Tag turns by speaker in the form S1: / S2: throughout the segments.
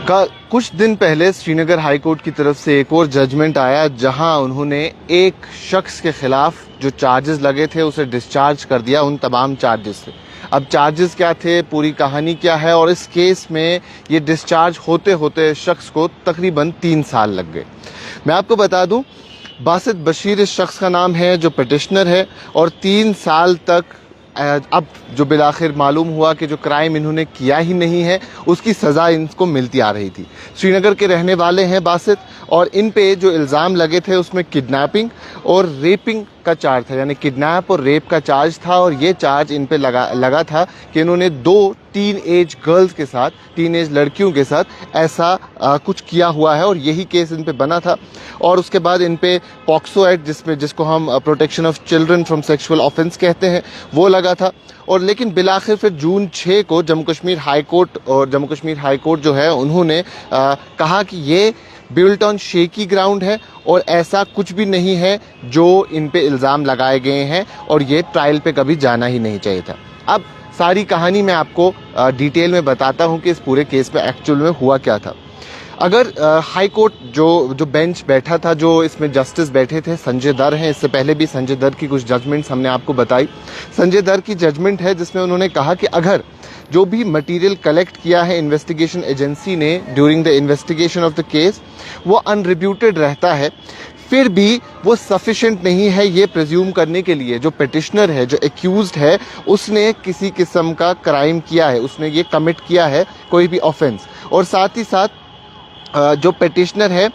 S1: कुछ दिन पहले श्रीनगर हाई कोर्ट की तरफ से एक और जजमेंट आया जहां उन्होंने एक शख्स के खिलाफ जो चार्जेस लगे थे उसे डिस्चार्ज कर दिया उन तमाम चार्जेस से। अब चार्जेस क्या थे, पूरी कहानी क्या है, और इस केस में ये डिस्चार्ज होते होते शख्स को तकरीबन 3 साल लग गए। मैं आपको बता दूं, बासित बशीर इस शख्स का नाम है जो पिटिशनर है, और 3 साल तक अब जो बिलाखिर मालूम हुआ कि जो क्राइम इन्होंने किया ही नहीं है उसकी सज़ा इनको मिलती आ रही थी। श्रीनगर के रहने वाले हैं बासित, और इन पे जो इल्ज़ाम लगे थे उसमें किडनैपिंग और रेपिंग का चार्ज था, यानी किडनैप और रेप का चार्ज था। और ये चार्ज इन पे लगा था कि इन्होंने 2 टीन एज गर्ल्स के साथ, टीन एज लड़कियों के साथ ऐसा कुछ किया हुआ है, और यही केस इन पे बना था। और उसके बाद इन पे पॉक्सो एक्ट, जिसको हम protection of children from sexual offence कहते हैं, वो लगा था। और लेकिन बिलाखिर फिर जून 6 को जम्मू कश्मीर हाई कोर्ट जो है उन्होंने कहा कि ये बिल्ट ऑन शेकी ग्राउंड है और ऐसा कुछ भी नहीं है जो इन पे इल्ज़ाम लगाए गए हैं, और ये ट्रायल पे कभी जाना ही नहीं चाहिए था। अब सारी कहानी मैं आपको डिटेल में बताता हूँ कि इस पूरे केस में एक्चुअल में हुआ क्या था। अगर हाई कोर्ट जो बेंच बैठा था, जो इसमें जस्टिस बैठे थे संजय दर हैं, इससे पहले भी संजय दर की कुछ जजमेंट्स हमने आपको बताई। संजय दर की जजमेंट है जिसमें उन्होंने कहा कि अगर जो भी मटेरियल कलेक्ट किया है इन्वेस्टिगेशन एजेंसी ने during the investigation of the case, वो अनरिब्यूटेड रहता है, फिर भी वो सफिशिएंट नहीं है ये प्रिज्यूम करने के लिए जो पिटिशनर है, जो एक्यूज्ड है, उसने किसी किस्म का क्राइम किया है, उसने ये कमिट किया है कोई भी ऑफेंस, और साथ ही साथ जो पिटिशनर है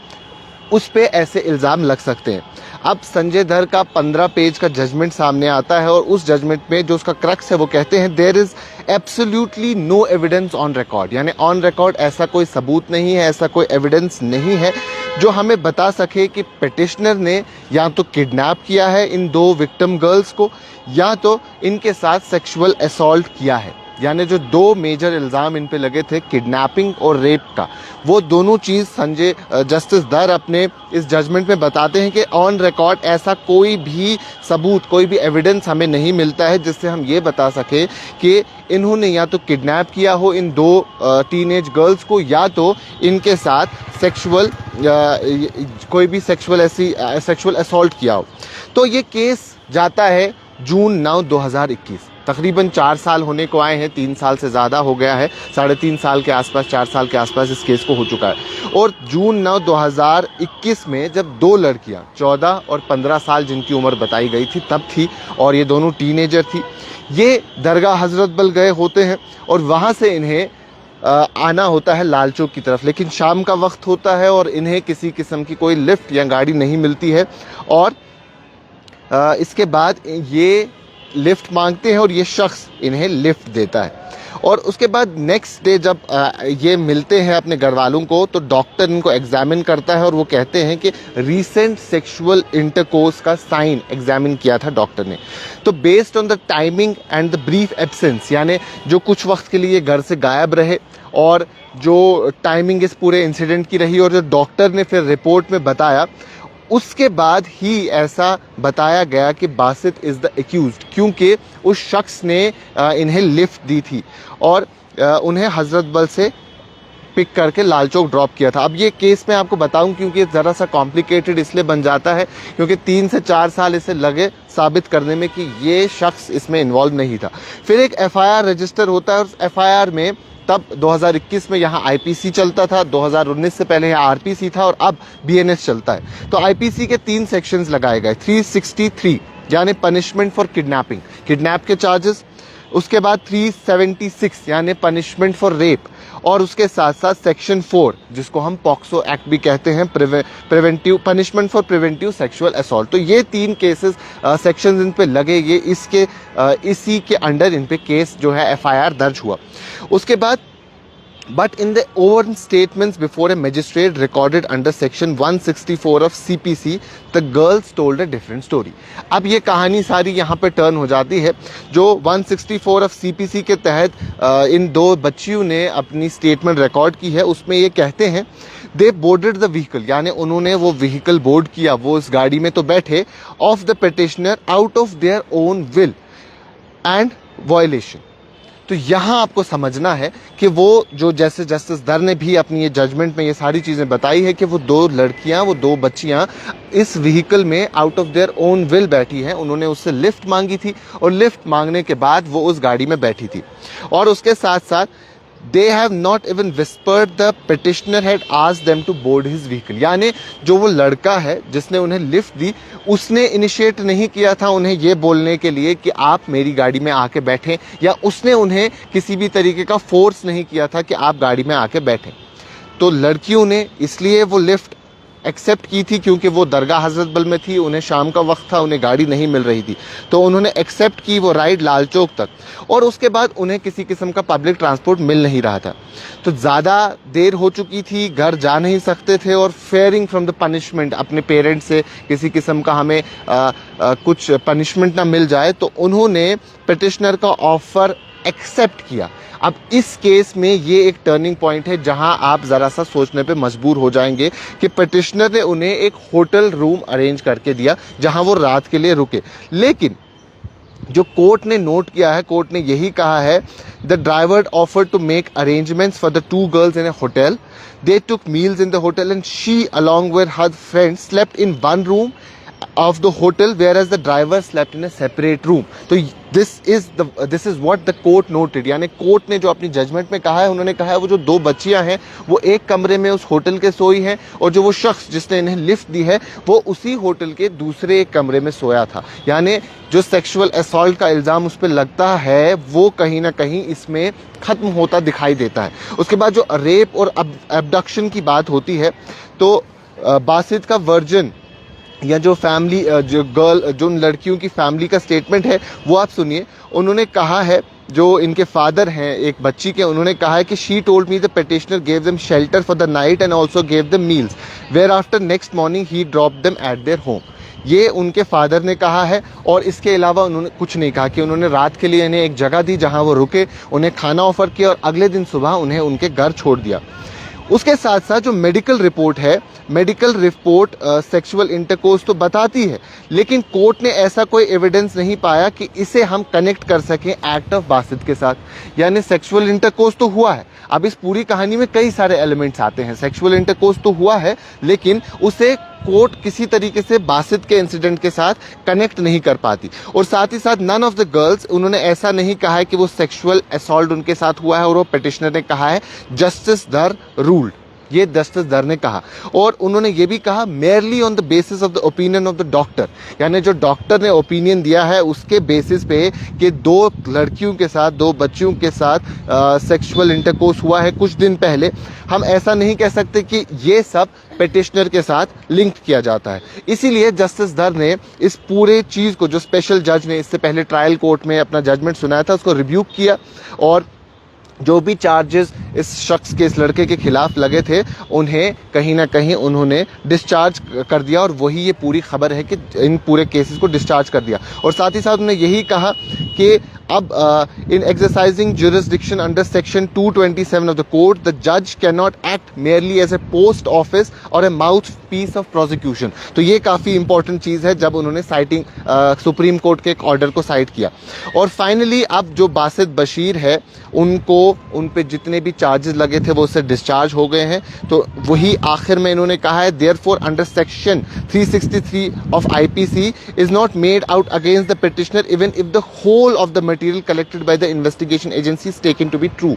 S1: उस पे ऐसे इल्ज़ाम लग सकते हैं। अब संजय दर का 15 पेज का जजमेंट सामने आता है, और उस जजमेंट में जो उसका क्रक्स है वो कहते हैं there is absolutely no evidence on record, यानी ऑन रिकॉर्ड ऐसा कोई सबूत नहीं है, ऐसा कोई एविडेंस नहीं है जो हमें बता सके कि पिटिशनर ने या तो किडनैप किया है इन 2 विक्टिम गर्ल्स को, या तो इनके साथ सेक्सुअल असॉल्ट किया है। यानी जो 2 मेजर इल्ज़ाम इन पे लगे थे, किडनैपिंग और रेप का, वो दोनों चीज़ जस्टिस दर अपने इस जजमेंट में बताते हैं कि ऑन रिकॉर्ड ऐसा कोई भी सबूत, कोई भी एविडेंस हमें नहीं मिलता है जिससे हम ये बता सके कि इन्होंने या तो किडनैप किया हो इन 2 टीनेज गर्ल्स को, या तो इनके साथ कोई भी सेक्सुअल असॉल्ट किया हो। तो ये केस जाता है जून 9, 2021। तकरीबन 4 साल होने को आए हैं, 3 साल से ज़्यादा हो गया है, 3.5 साल के आसपास, 4 साल के आसपास इस केस को हो चुका है। और जून 9, 2021 में जब 2 लड़कियां 14 और 15 साल जिनकी उम्र बताई गई थी तब थी, और ये दोनों टीनेजर थी, ये दरगाह हजरत बल गए होते हैं, और वहाँ से इन्हें आना होता है लाल चौक की तरफ। लेकिन शाम का वक्त होता है और इन्हें किसी किस्म की कोई लिफ्ट या गाड़ी नहीं मिलती है, और इसके बाद ये लिफ्ट मांगते हैं और ये शख्स इन्हें लिफ्ट देता है। और उसके बाद नेक्स्ट डे जब ये मिलते हैं अपने घर वालों को, तो डॉक्टर इनको एग्जामिन करता है, और वो कहते हैं कि रीसेंट सेक्सुअल इंटरकोर्स का साइन एग्जामिन किया था डॉक्टर ने। तो based on the timing and the brief absence, यानी जो कुछ वक्त के लिए घर से गायब रहे और जो टाइमिंग इस पूरे इंसिडेंट की रही, और जो डॉक्टर ने फिर रिपोर्ट में बताया, उसके बाद ही ऐसा बताया गया कि बासित इज़ द एक्यूज्ड, क्योंकि उस शख्स ने इन्हें लिफ्ट दी थी और उन्हें हजरत बल से पिक करके लाल चौक ड्रॉप किया था। अब ये केस मैं आपको बताऊं क्योंकि ज़रा सा कॉम्प्लिकेटेड इसलिए बन जाता है क्योंकि 3 से 4 साल इसे लगे साबित करने में कि ये शख्स इसमें इन्वॉल्व नहीं था। फिर एक FIR रजिस्टर होता है, और FIR में तब 2021 में यहाँ IPC चलता था, 2019 से पहले यहाँ RPC था, और अब BNS चलता है। तो IPC के 3 सेक्शंस लगाए गए, 363 यानी पनिशमेंट फॉर किडनैपिंग, किडनैप के चार्जेस, उसके बाद 376 यानी पनिशमेंट फॉर रेप, और उसके साथ साथ सेक्शन 4 जिसको हम पॉक्सो एक्ट भी कहते हैं, preventive punishment for preventive sexual assault. तो ये 3 केसेस सेक्शंस इन पे लगे, ये इसी के अंडर इन पे केस जो है FIR दर्ज हुआ। उसके बाद but in the own statements before a magistrate recorded under section 164 of CPC, the girls told a different story. अब ये कहानी सारी यहाँ पे टर्न हो जाती है। जो 164 of CPC के तहत इन 2 बच्चियों ने अपनी स्टेटमेंट रिकॉर्ड की है, उसमें ये कहते हैं दे बोर्डेड द व्हीकल, यानी उन्होंने वो व्हीकल बोर्ड किया, वो इस गाड़ी में तो बैठे, of the petitioner out of their own will and violation. तो यहाँ आपको समझना है कि वो जो जैसे जस्टिस दर ने भी अपनी ये जजमेंट में ये सारी चीज़ें बताई है कि वो दो लड़कियाँ, वो दो बच्चियाँ इस व्हीकल में out of their own will बैठी हैं। उन्होंने उससे लिफ्ट मांगी थी और लिफ्ट मांगने के बाद वो उस गाड़ी में बैठी थी। और उसके साथ साथ they have not even whispered the petitioner had asked them to board his vehicle। यानी जो वो लड़का है जिसने उन्हें लिफ्ट दी, उसने इनिशिएट नहीं किया था उन्हें ये बोलने के लिए कि आप मेरी गाड़ी में आके बैठें, या उसने उन्हें किसी भी तरीके का फोर्स नहीं किया था कि आप गाड़ी में आके बैठें। तो लड़कियों ने इसलिए वो लिफ्ट एक्सेप्ट की थी क्योंकि वो दरगाह हजरत बल में थी, उन्हें शाम का वक्त था, उन्हें गाड़ी नहीं मिल रही थी, तो उन्होंने एक्सेप्ट की वो राइड लाल चौक तक। और उसके बाद उन्हें किसी किस्म का पब्लिक ट्रांसपोर्ट मिल नहीं रहा था, तो ज़्यादा देर हो चुकी थी, घर जा नहीं सकते थे, और फेयरिंग फ्रॉम द पनिशमेंट, अपने पेरेंट्स से किसी किस्म का हमें कुछ पनिशमेंट ना मिल जाए, तो उन्होंने पिटिशनर का ऑफर एक्सेप्ट किया। अब इस केस में ये एक टर्निंग पॉइंट है जहां आप ज़रा सा सोचने पे मजबूर हो जाएंगे कि पिटिशनर ने उन्हें एक होटल रूम अरेंज करके दिया जहां वो रात के लिए रुके। लेकिन जो कोर्ट ने नोट किया है, कोर्ट ने यही कहा है, the driver offer to make arrangements for the two girls in a hotel, they took meals in the hotel and she along with her friends slept in one room of the hotel, whereas the driver slept in a separate room। तो this is what the court noted। यानी court ने जो अपनी judgement में कहा है, उन्होंने कहा है वो जो दो बच्चियां हैं वो एक कमरे में उस होटल के सोई हैं, और जो वो शख्स जिसने इन्हें लिफ्ट दी है वो उसी होटल के दूसरे एक कमरे में सोया था। यानी जो सेक्सुअल असॉल्ट का इल्ज़ाम उस पर लगता है वो कहीं ना कहीं इसमें ख़त्म होता दिखाई देता है। उसके बाद जो रेप और अबडक्शन की बात होती है, तो बासित का वर्जन या जो फैमिली जो लड़कियों की फैमिली का स्टेटमेंट है वो आप सुनिए। उन्होंने कहा है, जो इनके फादर हैं एक बच्ची के, उन्होंने कहा है कि she told me the petitioner gave them shelter for the night and also gave them meals, whereafter next morning he drop them at their home. ये उनके फादर ने कहा है, और इसके अलावा उन्होंने कुछ नहीं कहा कि उन्होंने रात के लिए इन्हें एक जगह दी जहां वो रुके, उन्हें खाना ऑफर किया और अगले दिन सुबह उन्हें उनके घर छोड़ दिया। उसके साथ साथ जो मेडिकल रिपोर्ट है, मेडिकल रिपोर्ट सेक्सुअल इंटरकोर्स तो बताती है, लेकिन कोर्ट ने ऐसा कोई एविडेंस नहीं पाया कि इसे हम कनेक्ट कर सकें एक्ट ऑफ बासित के साथ। यानी सेक्सुअल इंटरकोर्स तो हुआ है, अब इस पूरी कहानी में कई सारे एलिमेंट्स आते हैं। सेक्सुअल इंटरकोर्स तो हुआ है, लेकिन उसे कोर्ट किसी तरीके से बासित के इंसिडेंट के साथ कनेक्ट नहीं कर पाती। और साथ ही साथ नन ऑफ द गर्ल्स, उन्होंने ऐसा नहीं कहा है कि वो सेक्सुअल असॉल्ट उनके साथ हुआ है, और वो पिटिशनर ने कहा है जस्टिस दर रूल्ड, ये जस्टिस दर ने कहा। और उन्होंने ये भी कहा merely on the basis of the opinion of the doctor, यानी जो डॉक्टर ने ओपिनियन दिया है उसके बेसिस पे कि दो लड़कियों के साथ, दो बच्चियों के साथ सेक्सुअल इंटरकोर्स हुआ है कुछ दिन पहले, हम ऐसा नहीं कह सकते कि ये सब पिटिशनर के साथ लिंक किया जाता है। इसीलिए जस्टिस दर ने इस पूरे चीज़ को, जो स्पेशल जज ने इससे पहले ट्रायल कोर्ट में अपना जजमेंट सुनाया था, उसको रिव्यू किया, और जो भी चार्जेस इस शख्स के, इस लड़के के खिलाफ लगे थे, उन्हें कहीं ना कहीं उन्होंने डिस्चार्ज कर दिया। और वही ये पूरी खबर है कि इन पूरे केसेस को डिस्चार्ज कर दिया। और साथ ही साथ उन्होंने यही कहा कि अब इन exercising jurisdiction under section 227 of the code, the जज can not act merely as a post office और a mouthpiece of prosecution. तो ये काफ़ी इंपॉर्टेंट चीज़ है जब उन्होंने साइटिंग सुप्रीम कोर्ट के एक ऑर्डर को साइट किया। और फाइनली अब जो बासित बशीर है, उनको, उन पे जितने भी चार्जेस लगे थे वो उससे डिस्चार्ज हो गए हैं। तो वही आखिर में इन्होंने कहा है, therefore under section 363 of IPC is not made out against the petitioner even if the whole of the material collected by the investigation agency is taken to be true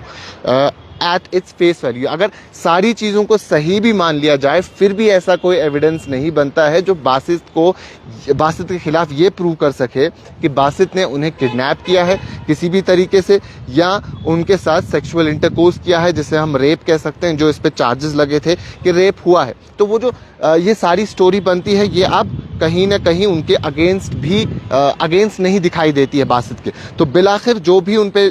S1: at its face value. अगर सारी चीज़ों को सही भी मान लिया जाए, फिर भी ऐसा कोई एविडेंस नहीं बनता है जो बासित के खिलाफ ये प्रूव कर सके कि बासित ने उन्हें किडनैप किया है किसी भी तरीके से, या उनके साथ सेक्सुअल इंटरकोर्स किया है, जिसे हम रेप कह सकते हैं, जो इस पे चार्जेस लगे थे कि रेप हुआ है। तो वो जो ये सारी स्टोरी बनती है, ये अब कहीं ना कहीं उनके अगेंस्ट नहीं दिखाई देती है बासित के। तो बिलाखिर जो भी उन पे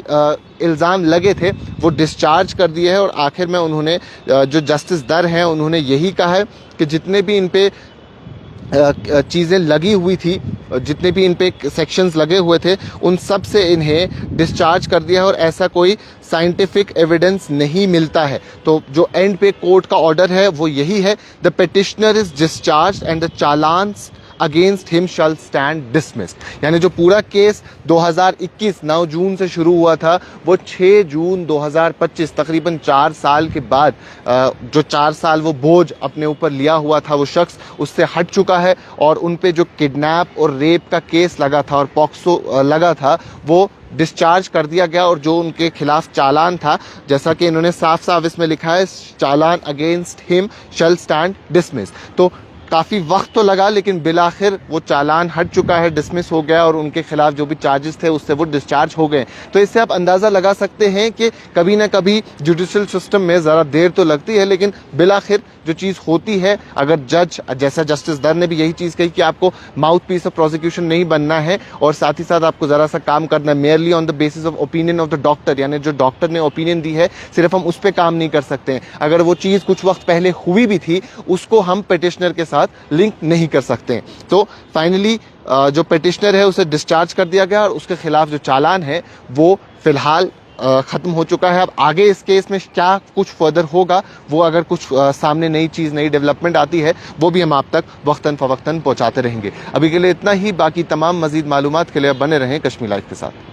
S1: इल्ज़ाम लगे थे वो डिस्चार्ज कर दिए हैं। और आखिर में उन्होंने, जो जस्टिस दर हैं, उन्होंने यही कहा है कि जितने भी इन पे चीज़ें लगी हुई थी, जितने भी इन पे सेक्शंस लगे हुए थे, उन सब से इन्हें डिस्चार्ज कर दिया है, और ऐसा कोई साइंटिफिक एविडेंस नहीं मिलता है। तो जो एंड पे कोर्ट का ऑर्डर है वो यही है, the petitioner is discharge and the challans against him shall stand dismissed. यानी जो पूरा केस 2021 9 जून से शुरू हुआ था वो 6 जून 2025 तकरीबन 4 साल के बाद जो 4 साल वो बोझ अपने ऊपर लिया हुआ था वो शख्स उससे हट चुका है और उन पे जो किडनैप और रेप का केस लगा था और पॉक्सो लगा था वो डिस्चार्ज कर दिया गया। और जो उनके खिलाफ चालान था, जैसा कि इन्होंने साफ साफ इसमें लिखा है, चालान against him shall stand dismiss. तो काफ़ी वक्त तो लगा लेकिन बिलाखिर वो चालान हट चुका है, डिसमिस हो गया और उनके खिलाफ जो भी चार्जेस थे उससे वो डिस्चार्ज हो गए। तो इससे आप अंदाज़ा लगा सकते हैं कि कभी ना कभी जुडिशल सिस्टम में ज़रा देर तो लगती है लेकिन बिलाखिर जो चीज़ होती है, अगर जज जैसा जस्टिस दर ने भी यही चीज़ कही कि आपको माउथ पीस ऑफ प्रोसिक्यूशन नहीं बनना है और साथ ही साथ आपको ज़रा सा काम करना है merely on the basis of opinion of the doctor, यानी जो डॉक्टर ने ओपिनियन दी है सिर्फ हम उस पर काम नहीं कर सकते हैं। अगर वो चीज़ कुछ वक्त पहले हुई भी थी उसको हम पिटिशनर के साथ लिंक नहीं कर सकते। तो फाइनली जो पिटिशनर है उसे डिस्चार्ज कर दिया गया और उसके खिलाफ जो चालान है वो फिलहाल ख़त्म हो चुका है। अब आगे इस केस में क्या कुछ फर्दर होगा, वो अगर कुछ सामने नई चीज़ नई डेवलपमेंट आती है वो भी हम आप तक वक्तन फ़वक्तन पहुंचाते रहेंगे। अभी के लिए इतना ही, बाकी तमाम मज़ीद मालूमात के लिए बने रहें कश्मीर लाइव के साथ।